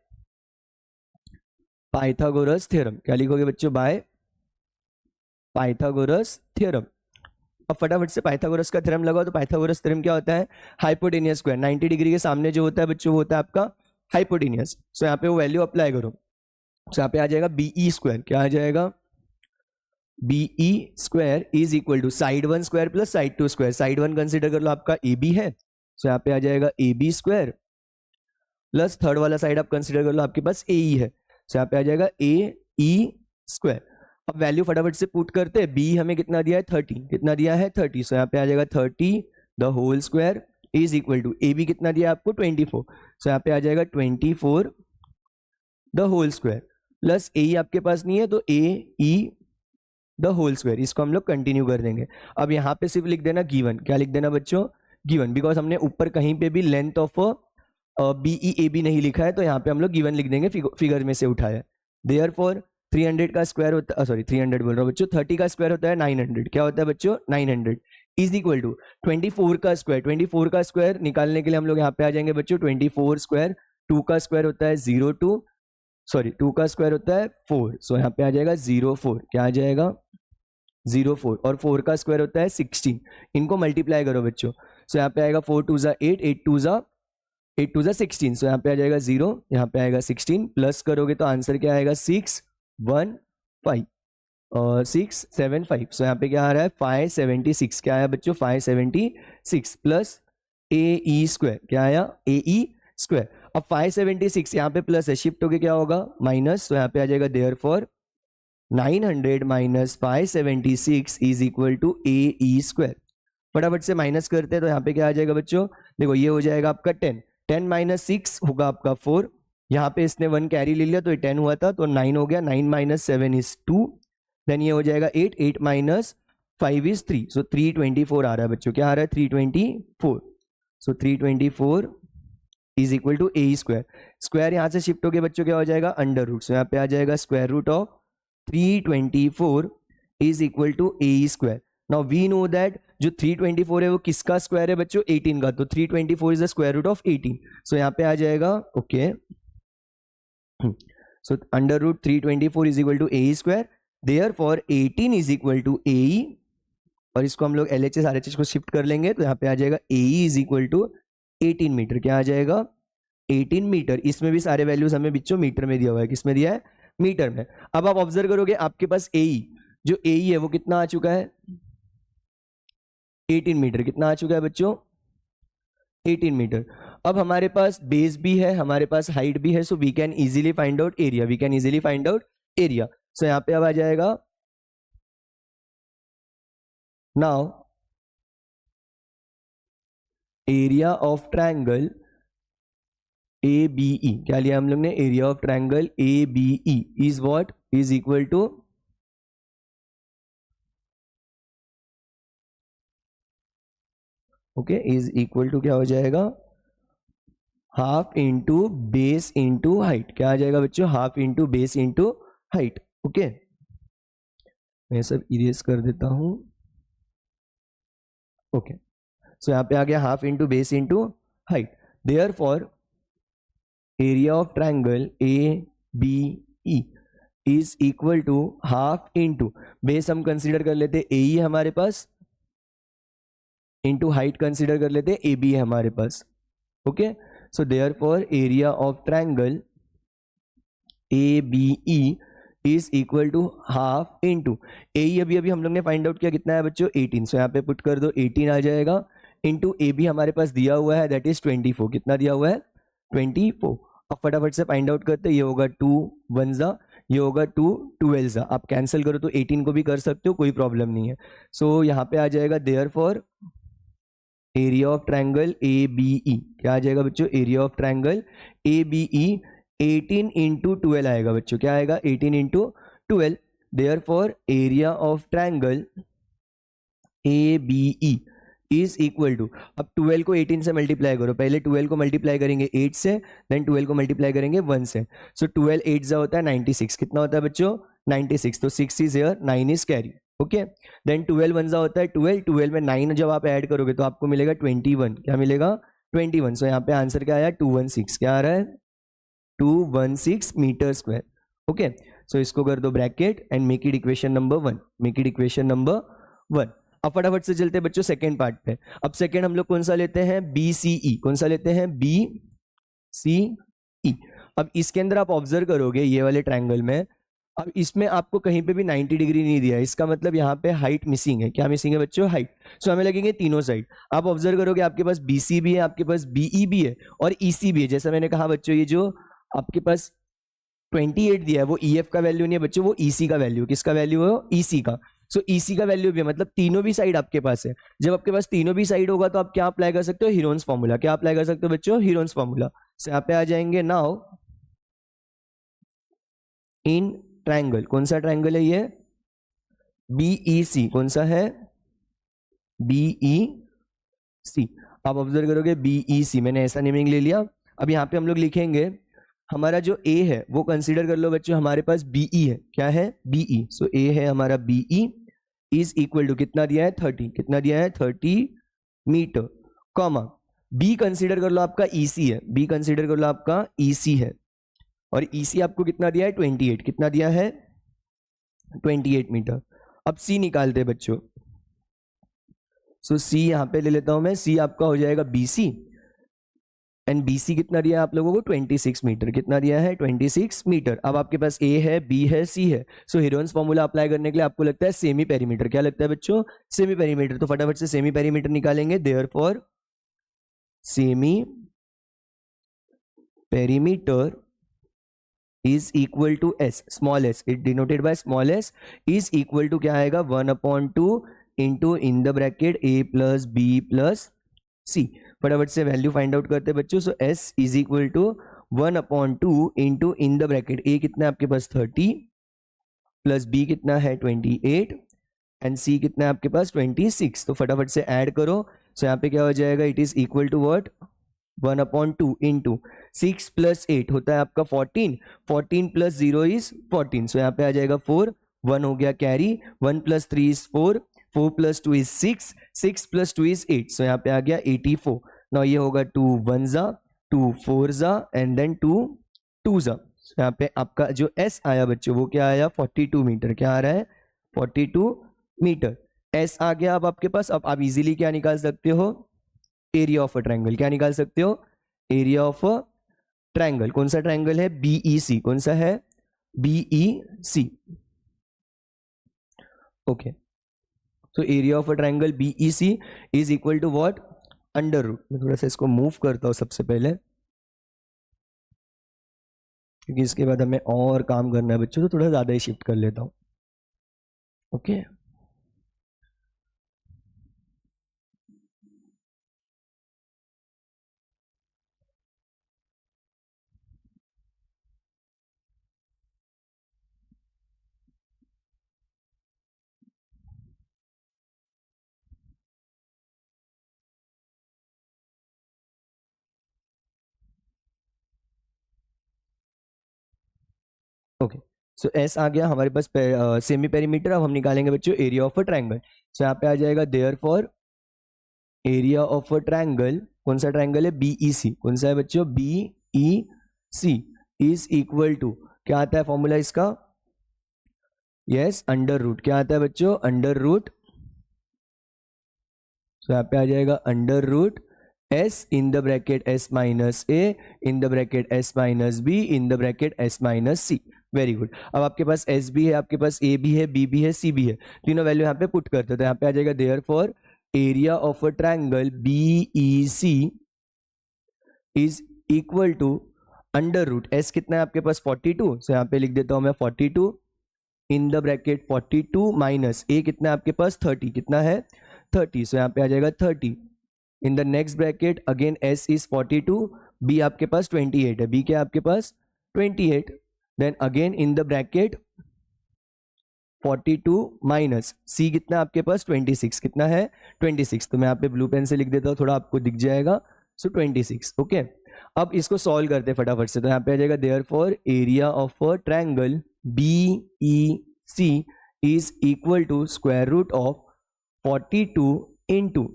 Speaker 1: पाइथागोरस थ्योरम। क्या लिखोगे बच्चों, बाय पाइथागोरस थ्योरम। अब फटाफट से पाइथागोरस का थ्योरम लगाओ। तो पाइथागोरस थ्योरम क्या होता है, हाइपोटेनियस स्क्वायर। 90 डिग्री के सामने जो होता है बच्चों वो होता है आपका हाइपोटेनियस। सो यहाँ पे वो वैल्यू अप्लाई करो। सो यहाँ पे आ जाएगा BE स्क्वायर। क्या आ जाएगा, BE square is equal to side 1 square plus side 2 square. Side 1 consider कर लो आपका AB है, सो यहाँ पे आ जाएगा AB स्क्वायर प्लस थर्ड वाला साइड आप कंसिडर कर लो आपके पास AE है, सो यहाँ पे आ जाएगा AE स्क्वायर। अब वैल्यू फटाफट से पुट करते हैं। B हमें कितना दिया है 30, कितना दिया है 30, सो यहाँ पे आ जाएगा 30 the whole square is equal to AB कितना दिया है आपको 24, सो यहाँ पे आ जाएगा 24 the whole square plus AE आपके पास नहीं है तो AE द होल स्क्वायर। इसको हम लोग कंटिन्यू कर देंगे। अब यहाँ पे सिर्फ लिख देना गिवन, क्या लिख देना बच्चों, गिवन, बिकॉज हमने ऊपर कहीं पे भी लेंथ ऑफ BEAB नहीं लिखा है, तो यहाँ पे हम लोग गिवन लिख देंगे, फिगर में से उठाया। देयरफॉर 300 का स्क्वायर होता है, सॉरी 300 बोल रहा हूँ बच्चों, 30 का स्क्वायर होता है 900, क्या होता है बच्चों 900 इज इक्वल टू 24 का स्क्वायर। 24 का स्क्वायर निकालने के लिए हम लोग यहाँ पे आ जाएंगे बच्चों, 24 स्क्वायर, 2 का स्क्वायर होता है 02, सॉरी 2 का स्क्वायर होता है 4, सो यहाँ पे आ जाएगा 04, क्या आ जाएगा 04, और 4 का स्क्वायर होता है 16। इनको मल्टीप्लाई करो बच्चों, सो यहाँ पे आएगा 4 2 ज़ा 8, 8 2 ज़ा 16, सो यहाँ पे आ जाएगा 0, यहाँ पे आएगा 16, प्लस करोगे तो आंसर क्या आएगा 615 और 675, सो यहाँ पे क्या आ रहा है 576, क्या आया बच्चों 576 प्लस AE स्क्वायर, क्या आया AE स्क्वायर। अब 576 यहाँ पे प्लस है, शिफ्ट होके क्या होगा माइनस, तो यहाँ पे आ जाएगा therefore 900 minus 576 is equal to AE square. फटाफट से माइनस करते हैं तो यहाँ पे क्या आ जाएगा बच्चों, देखो ये हो जाएगा आपका 10, 10 माइनस 6 होगा आपका 4, यहाँ पे इसने 1 कैरी ले लिया तो ये 10 हुआ था तो 9 हो गया, 9 माइनस 7 इज 2, देन ये हो जाएगा 8, 8 माइनस 5 इज 3, सो 324 आ रहा है बच्चों, क्या आ रहा है 324, so 324 is equal to AE square. Square यहाँ से शिफ्ट हो गया बच्चों, क्या हो जाएगा अंडर रूट, सो यहाँ पे आ जाएगा square root of 324 is equal to AE square. Now we know that जो 324 है वो किसका स्क्वायर है बच्चों 18 का, तो 324 is the square root of 18, so यहाँ पे आ जाएगा okay, so under root 324 is equal to AE square, therefore 18 is equal to AE, और इसको हम लोग LHS RHS को शिफ्ट कर लेंगे तो यहाँ पे आ जाएगा AE is equal to 18 metre, क्या आ जाएगा 18 मीटर। इसमें भी सारे वैल्यूज हमें बच्चों मीटर में दिया हुआ है, किसमें दिया है मीटर में। अब आप ऑब्जर्व करोगे आपके पास AE, जो AE है वो कितना आ चुका है 18 मीटर, कितना आ चुका है बच्चों 18 मीटर। अब हमारे पास बेस भी है, हमारे पास हाइट भी है, so we can easily find out area, we can easily find out area. So यहाँ पे अब आ जाएगा now area of triangle ABE, क्या लिया हम लोग ने area of triangle ABE is what is equal to okay, is equal to क्या हो जाएगा half into base into height, क्या आ जाएगा बच्चों half into base into height. Okay, मैं सब इरेज कर देता हूं। ओके, सो यहाँ पे आ गया half into base into height, therefore area of triangle ABE is equal to half into base हम कंसीडर कर लेते AE है हमारे पास, इंटू हाइट कंसीडर कर लेते AB है हमारे पास। Okay, so therefore area of triangle ABE is equal to half into AE अभी हम लोग ने फाइंड आउट किया कितना है बच्चों 18, सो यहाँ पे पुट कर दो 18 आ जाएगा, इंटू AB हमारे पास दिया हुआ है दैट इज 24, कितना दिया हुआ है 24। अब फटाफट से फाइंड आउट करते, ये होगा 2 1 ज़ा, ये होगा 2 12 ज़ा, आप कैंसिल करो तो 18 को भी कर सकते हो, कोई प्रॉब्लम नहीं है। सो यहाँ पे आ जाएगा therefore area of triangle ABE, क्या आ जाएगा बच्चों area of triangle ABE 18 into 12 आएगा बच्चों, क्या आएगा 18 into 12, therefore area of triangle ABE is equal to, अब 12 को 18 से मल्टीप्लाई करो, पहले 12 को मल्टीप्लाई करेंगे 8 से, देन 12 को मल्टीप्लाई करेंगे 1 से, सो 12 8 जा होता है 96, कितना होता है बच्चों 96, तो 6 is here 9 is carry. Okay, then 12 1 जा होता है 12, 12 में 9 जब आप ऐड करोगे तो आपको मिलेगा 21, क्या मिलेगा 21, सो यहाँ पे आंसर क्या आया 216, क्या आ रहा है 216 मीटर स्क्वायर। ओके, सो इसको कर दो bracket and make it equation number 1, make it equation number 1। अब फटाफट से चलते हैं बच्चों सेकंड पार्ट पे। अब सेकंड हम लोग कौन सा लेते हैं BCE, कौन सा लेते हैं BCE। अब इसके अंदर आप ऑब्जर्व करोगे ये वाले ट्रायंगल में अब इसमें आपको कहीं पे भी 90 डिग्री नहीं दिया है, इसका मतलब यहाँ पे हाइट मिसिंग है। क्या मिसिंग है बच्चों? हाइट। सो हमें लगेंगे तीनों साइड। आप ऑब्जर्व करोगे आपके पास BC भी है, आपके पास BE भी है और EC भी है। जैसा मैंने कहा बच्चों, ये जो आपके पास 28 दिया है वो EF का वैल्यू नहीं है बच्चों, वो EC का वैल्यू। किसका वैल्यू है? EC का। सो EC का वैल्यू भी है, मतलब तीनों भी साइड आपके पास है। जब आपके पास तीनों भी साइड होगा तो आप क्या अप्लाई कर सकते हो? Heron's formula. क्या अप्लाई कर सकते हो बच्चों? Heron's formula. सो यहाँ पे आ जाएंगे नाउ इन ट्रायंगल। कौन सा ट्रायंगल है ये? BEC। कौन सा है? BEC। आप ऑब्जर्व करोगे BEC, मैंने ऐसा नेमिंग ले लिया। अब यहाँ पे हम लोग लिखेंगे हमारा जो A है वो कंसीडर कर लो बच्चों, हमारे पास BE है। क्या है? BE। सो A है हमारा BE इज इक्वल टू कितना दिया है? 30। कितना दिया है? 30 मीटर, कॉमा B कंसीडर कर लो आपका EC है। B कंसीडर कर लो आपका EC है और EC आपको कितना दिया है? 28। कितना दिया है? 28 मीटर। अब C निकालते हैं बच्चों। सो C यहाँ पे ले लेता हूं मैं। C आपका हो जाएगा BC एंड BC कितना दिया है आप लोगों को? 26 मीटर। कितना दिया है? 26 मीटर। अब आपके पास A है, B है, C है। सो हीरोन्स फॉर्मूला अप्लाई करने के लिए आपको लगता है सेमी पेरीमीटर। क्या लगता है बच्चों? Semi perimeter. तो फटाफट से सेमी पेरीमीटर निकालेंगे। Therefore semi perimeter is equal to S, small s, it denoted by small s, is equal to क्या आएगा? 1/2 into in the bracket A plus B plus C। फटाफट से वैल्यू फाइंड आउट करते हैं बच्चों। सो S is equal to 1/2 into in the bracket A कितना है आपके पास? 30 प्लस B कितना है? 28 एंड C कितना है आपके पास? 26। तो फटाफट से ऐड करो। सो यहाँ पे क्या हो जाएगा? It is equal to what? 1/2 into 6 plus 8 होता है आपका 14। 14 प्लस 0 इज 14। सो यहाँ पे आ जाएगा 4। 1 हो गया carry. 1 plus 3 is 4। 4 plus 2 is 6। 6 plus 2 is 8। सो यहाँ पे आ गया 84। नाउ ये होगा 2 1 जा, 2 4 जा एंड देन 2 2 जा। यहाँ पे आपका जो S आया बच्चों वो क्या आया? 42 मीटर। क्या आ रहा है? 42 मीटर। S आ गया। अब आपके पास, अब आप इजीली क्या निकाल सकते हो? Area of a triangle. क्या निकाल सकते हो? Area of a triangle. कौन सा ट्रायंगल है? BEC। कौन सा है? BEC। ओके। तो area of a triangle BEC is equal to what? Under root. मैं थोड़ा सा इसको मूव करता हूं सबसे पहले, क्योंकि इसके बाद हमें और काम करना है बच्चों, तो थोड़ा ज्यादा ही शिफ्ट कर लेता हूं। ओके। ओके। सो S आ गया हमारे पास सेमी पेरीमीटर। अब हम निकालेंगे बच्चों एरिया ऑफ अ ट्रायंगल। सो यहाँ पे आ जाएगा therefore area of a triangle. कौन सा ट्रायंगल है? BEC। कौन सा है बच्चों? BEC इज इक्वल टू क्या आता है फॉर्मूला इसका? Yes, under root. क्या आता है बच्चों? Under root. सो यहाँ पे आ जाएगा under root S in the bracket S minus A in the bracket S minus B in the bracket S minus C। Very good. अब आपके पास S भी है, आपके पास A भी है, B भी है, C भी है। तीनों वैल्यू यहाँ पे पुट करते हैं। तो यहाँ पे आ जाएगा therefore area of a triangle BEC is equal to under root S कितना है आपके पास? 42। सो यहाँ पे लिख देता हूं मैं 42 इन द ब्रैकेट 42 माइनस A कितना है आपके पास? 30। कितना है? 30। सो यहाँ पे आ जाएगा 30 in the next bracket again S is 42, B आपके पास 28 है। B क्या है आपके पास? 28। Then again in the bracket 42 minus C कितना है आपके पास? 26। कितना है? 26। तो मैं यहाँ पे ब्लू पेन से लिख देता हूँ, थोड़ा आपको दिख जाएगा। सो 26। ओके। अब इसको सॉल्व करते हैं फटाफट से। तो यहाँ पे आ जाएगा therefore area of a triangle BEC is equal to square root of 42 into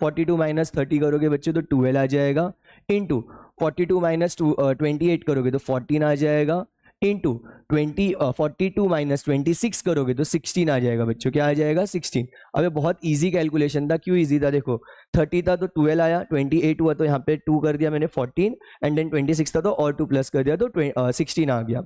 Speaker 1: 42 minus 30 करोगे बच्चों तो 12 आ जाएगा, इंटू 42 माइनस 28 करोगे तो 14 आ जाएगा, इंटू 42 माइनस 26 करोगे तो 16 आ जाएगा बच्चों। क्या आ जाएगा? 16। अब ये बहुत इजी कैलकुलेशन था। क्यों इजी था? देखो 30 था तो 12 आया, 28 हुआ तो यहाँ पे 2 कर दिया मैंने 14 एंड देन 26 था तो और 2 प्लस कर दिया तो 16 आ गया।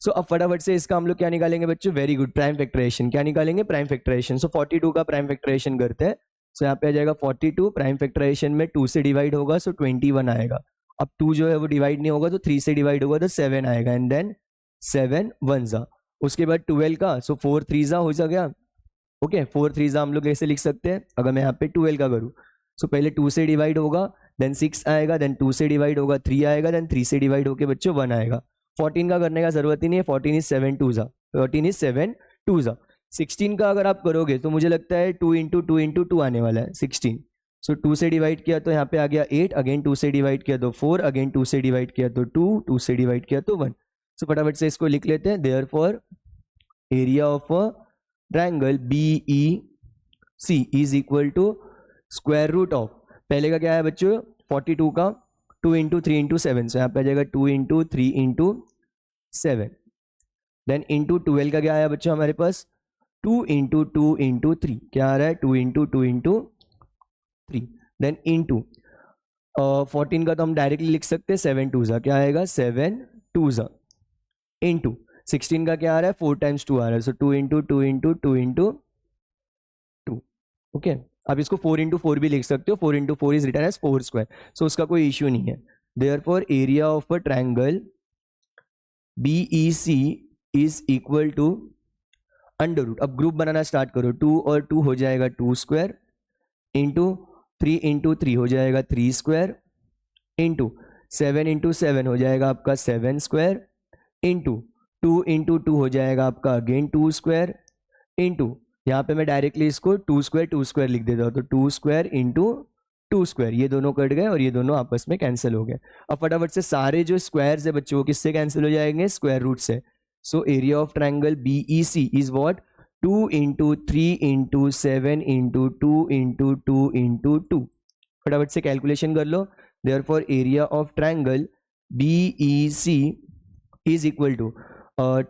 Speaker 1: सो अब फटाफट से इसका हम लोग क्या निकालेंगे बच्चों, वेरी गुड, प्राइम फैक्टराइजेशन। क्या निकालेंगे, प्राइम फैक्टराइजेशन। सो 42 का प्राइम फैक्टराइजेशन करते हैं। सो यहाँ पे आ जाएगा 42, प्राइम फैक्टराइजेशन में 2 से डिवाइड होगा सो 21 आएगा। अब 2 जो है वो डिवाइड नहीं होगा तो 3 से डिवाइड होगा तो 7 आएगा, एंड देन 7 1 जा। उसके बाद 12 का, सो 4 3 जा हो जा गया। ओके 4 3 जा हम लोग ऐसे लिख सकते हैं। अगर मैं यहाँ पे 12 का करूँ, सो पहले 2 से डिवाइड होगा, देन 6 आएगा, देन 2 से डिवाइड होगा 3 आएगा, देन 3 से डिवाइड होके बच्चों 1 आएगा। 14 का करने का जरूरत ही नहीं है, 14 इज 7 2 जा, 14 इज 7 2 जा। 16 का अगर आप करोगे तो मुझे लगता है 2 इंटू 2 इंटू 2 आने वाला है 16। सो 2 से डिवाइड किया तो यहाँ पे आ गया 8, अगेन 2 से डिवाइड किया तो 4, अगेन 2 से डिवाइड किया तो 2, 2 से डिवाइड किया तो 1। सो फटाफट से इसको लिख लेते हैं। Therefore area of a triangle BEC is equal to square root of, पहले का क्या है बच्चों 42 का 2 इंटू 3 इंटू 7, सो यहाँ पे आ जाएगा 2 इंटू 3 इंटू 7, देन इंटू 12 का क्या आया बच्चों हमारे पास 2 इंटू 2 इंटू 3, क्या आ रहा है 2 इंटू 2 इंटू 3, देन इंटू 14 का तो हम डायरेक्टली लिख सकते हैं 7 2 जा, क्या आएगा 7 2 जा, इंटू 16 का क्या आ रहा है 4 टाइम्स 2 आ रहा है, सो 2 इंटू 2 इंटू 2 इंटू 2। ओके अब इसको 4 इंटू 4 भी लिख सकते हो, 4 into 4 is written as 4 square, so उसका कोई इश्यू नहीं है। Therefore area of a triangle BEC is equal to under root, अब ग्रुप बनाना स्टार्ट करो, 2 और 2 हो जाएगा 2 स्क्वायर, इंटू 3 इंटू 3 हो जाएगा 3 स्क्वायर, इंटू 7 इंटू 7 हो जाएगा आपका 7 स्क्वायर, इंटू 2 इंटू 2 हो जाएगा आपका अगेन 2 स्क्वायर, इंटू यहाँ पे मैं डायरेक्टली इसको 2 स्क्वायर लिख देता हूँ, तो 2 स्क्वायर इंटू 2 स्क्वायर, ये दोनों कट गए और ये दोनों आपस में कैंसिल हो गए। अब फटाफट से सारे जो स्क्वायर्स है बच्चों वो किससे कैंसिल हो जाएंगे, स्क्वायर रूट से। So area of triangle BEC is what 2 into 3 into 7 into 2 into 2 into 2। फटाफट से कैलकुलेशन कर लो। Therefore area of triangle BEC is equal to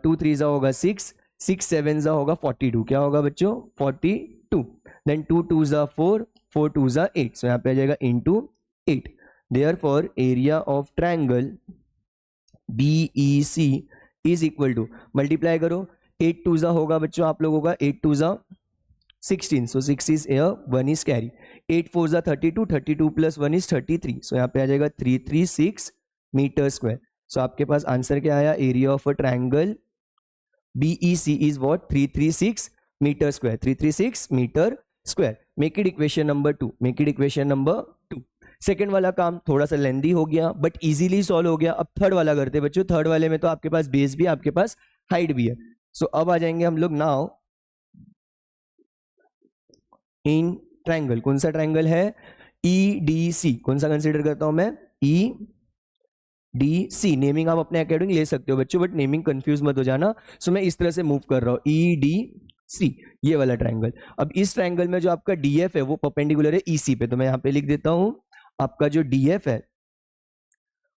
Speaker 1: 2 3 जा होगा 6, 6 7 जा होगा 42, क्या होगा बच्चों 42, देन 2 2 जा 4, 4 2 जा 8, सो यहाँ पे आ जाएगा into 8। Therefore area of triangle BEC is equal to, multiply करो, 8 2 जा होगा बच्चों आप लोगों का 8 2 जा 16, सो 6 इज एयर, 1 इज कैरी, 8 4 जा 32, 32 प्लस 1 इज 33, सो यहाँ पे आ जाएगा 336 मीटर स्क्वायर। सो आपके पास आंसर क्या आया, area of a triangle BEC is what 336 metre square, 336 metre square. Make it equation number 2, make it equation number 2। Second वाला काम थोड़ा सा लेंदी हो गया बट इजीली सॉल्व हो गया। अब थर्ड वाला करते बच्चों। थर्ड वाले में तो आपके पास बेस भी है, आपके पास हाइट भी है। सो अब आ जाएंगे हम लोग नाउ इन ट्रायंगल। कौन सा ट्रायंगल है, EDC। कौन सा कंसीडर करता हूं मैं, EDC। नेमिंग आप अपने अकॉर्डिंग ले सकते हो बच्चों, बट नेमिंग कंफ्यूज मत हो जाना। सो मैं इस तरह से मूव कर रहा हूं, EDC, ये वाला ट्रायंगल। अब इस ट्रायंगल में जो आपका DF है वो परपेंडिकुलर है EC पे, तो मैं यहाँ पे लिख देता हूं आपका जो DF है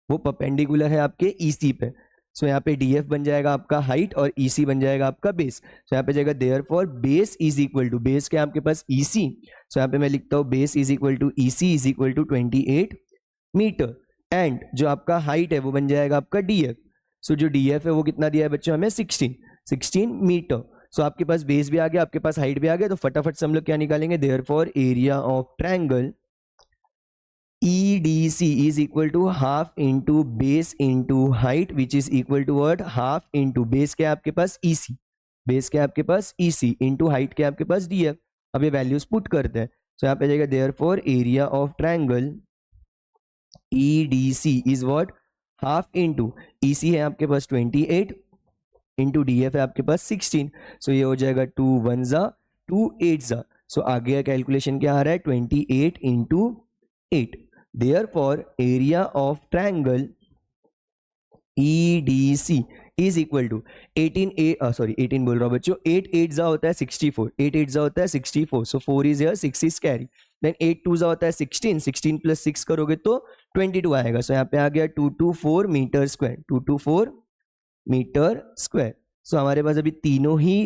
Speaker 1: वो परपेंडिकुलर है आपके EC पे। सो यहाँ पे DF बन जाएगा आपका हाइट और EC बन जाएगा आपका बेस। सो यहाँ पे जाएगा therefore base is equal to, base क्या आपके पास EC। सो यहाँ पे मैं लिखता हूँ base is equal to EC is equal to 28 metre, and जो आपका हाइट है वो बन जाएगा आपका DF। सो जो DF है वो कितना दिया है बच्चों हमें 16 मीटर। सो आपके पास बेस भी आ गया, आपके पास हाइट भी आ गया, तो फटाफट से हम लोग क्या निकालेंगे, therefore area of triangle EDC is equal to half into base into height which is equal to word half into base क्या आपके पास EC, बेस क्या आपके पास EC इंटू हाइट क्या आपके पास DF। अब ये वैल्यूज पुट करते हैं। तो यहाँ पे जाएगा therefore area of triangle EDC is what half into EC है आपके पास 28 इंटू DF है आपके पास 16। सो ये हो जाएगा 2 1 जा 2 8 जा। सो आगे कैलकुलेशन क्या आ रहा है 28 into 8। Therefore area of triangle EDC is equal to 18 बोल रहा हूँ बच्चों, 8 8 जा होता है 64, 8 8 जा होता है 64, so 4 is here, 6 is carry, then 8 2 जा होता है 16, 16 प्लस 6 करोगे तो 22 आएगा। सो यहाँ पे आ गया 224 मीटर स्क्वायर, 224 मीटर स्क्वायर। सो हमारे पास अभी तीनों ही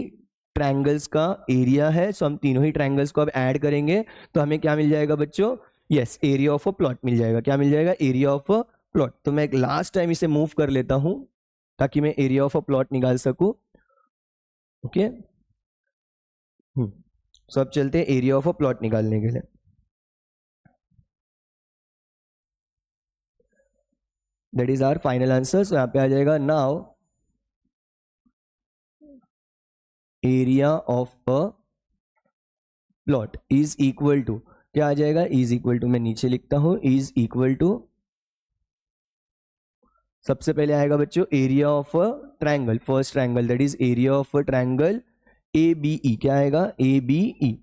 Speaker 1: ट्रायंगल्स का एरिया है। सो हम तीनों ही ट्रायंगल्स को अब ऐड करेंगे तो हमें क्या मिल जाएगा बच्चों, yes area of a plot मिल जाएगा। क्या मिल जाएगा, एरिया ऑफ अ प्लॉट। तो मैं एक लास्ट टाइम इसे मूव कर लेता हूं ताकि मैं एरिया ऑफ अ प्लॉट निकाल सकूं। ओके, सो अब चलते हैं एरिया ऑफ अ प्लॉट निकालने के लिए। That is our final answer. So यहाँ पे आ जाएगा now area of a plot is equal to, क्या आ जाएगा, इज इक्वल टू, मैं नीचे लिखता हूं, इज इक्वल टू, सबसे पहले आएगा बच्चों area of a triangle, first triangle, that is area of a triangle ABE, क्या आएगा, ABE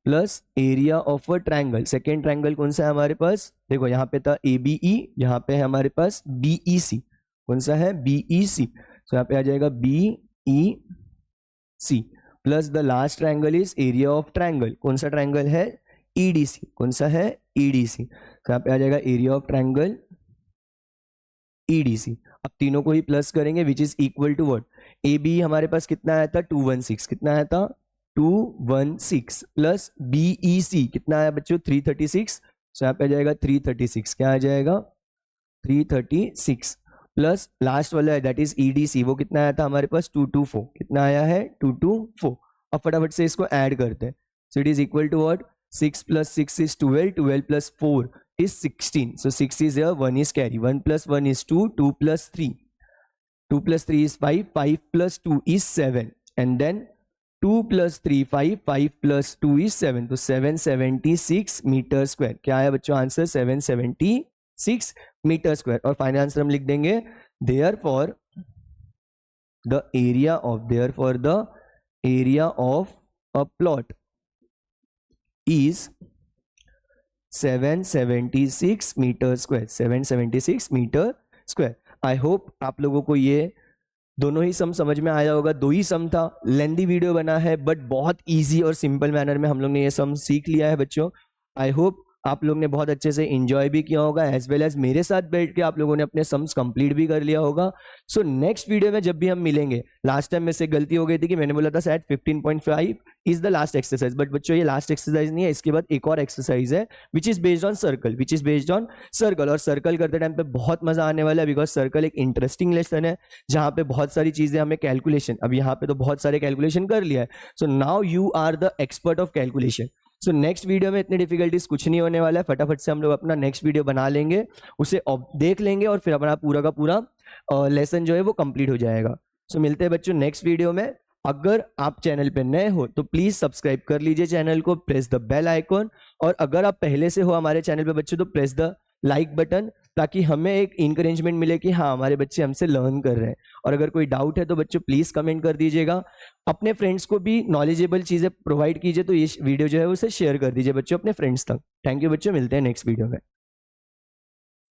Speaker 1: plus area of a triangle, second triangle कौन सा है हमारे पास, देखो यहाँ पे था ABE, यहाँ पे है हमारे पास BEC, कौन सा है, BEC, तो यहाँ पे आ जाएगा BEC plus the last triangle is area of triangle, कौन सा ट्रायंगल है, EDC, कौन सा है, EDC, तो यहाँ पे आ जाएगा एरिया ऑफ ट्रायंगल EDC। अब तीनों को ही प्लस करेंगे which is equal to what, AB हमारे पास कितना आया था 216, कितना आया था 216 प्लस BEC कितना आया बच्चों 336, तो यहाँ पे आ जाएगा 336, क्या आ जाएगा 336 प्लस लास्ट वाला है दैट इज EDC, वो कितना आया था हमारे पास 224, कितना आया है 224। अब फटाफट से इसको ऐड करते हैं, so it is equal to what, 6 + 6 is 12, 12 + 4 is 16, so 6 is here, 1 is carry, 1 + 1 is 2, 2 + 3, 2 + 3 is 5, 5 + 2 is 7, and then 2 + 3 5, 5 + 2 is 7, तो 776 मीटर स्क्वायर, क्या है बच्चों आंसर 776 मीटर स्क्वायर। और फाइनल आंसर हम लिख देंगे therefore the area of a plot is 776 metre square, 776 metre square. I hope आप लोगों को ये दोनों ही सम समझ में आया होगा, दो ही सम था, लेंदी वीडियो बना है बट बहुत इजी और सिंपल मैनर में हम लोग ने ये सम सीख लिया है बच्चों। आई होप आप लोग ने बहुत अच्छे से एंजॉय भी किया होगा, एज वेल एज मेरे साथ बैठ के आप लोगों ने अपने सम्स कंप्लीट भी कर लिया होगा। सो नेक्स्ट वीडियो में जब भी हम मिलेंगे, लास्ट टाइम में से गलती हो गई थी कि मैंने बोला था शायद 15.5 is the last exercise, but बच्चों ये लास्ट एक्सरसाइज नहीं है, इसके बाद एक और एक्सरसाइज है which is based on circle, और सर्कल करते टाइम पे बहुत मजा आने वाला है, बिकॉज सर्कल एक इंटरेस्टिंग लेसन है जहां पे बहुत सारी चीजें हमें कैलकुलेशन, अब यहाँ पे तो बहुत सारे कैलकुलेशन कर लिया है, so now you are the expert of calculation. So next video में इतनी डिफिकल्टीज कुछ नहीं होने वाला है, फटाफट से हम लोग अपना नेक्स्ट वीडियो बना लेंगे, उसे देख लेंगे और फिर अपना पूरा का पूरा लेसन जो है वो कंप्लीट हो जाएगा। सो मिलते हैं बच्चों नेक्स्ट वीडियो में। अगर आप चैनल पे नए हो तो प्लीज सब्सक्राइब कर लीजिए चैनल को, प्रेस द बेल आइकॉन, और अगर आप पहले से हो हमारे चैनल पे बच्चों तो प्रेस द लाइक बटन, ताकि हमें एक इंकरेजमेंट मिले कि हाँ हमारे बच्चे हमसे लर्न कर रहे हैं। और अगर कोई डाउट है तो बच्चों प्लीज कमेंट कर दीजिएगा, अपने फ्रेंड्स को भी नॉलेजेबल चीजें प्रोवाइड कीजिए, तो ये वीडियो जो है उसे शेयर कर दीजिए बच्चों अपने फ्रेंड्स तक। थैंक यू बच्चों, मिलते हैं नेक्स्ट वीडियो में।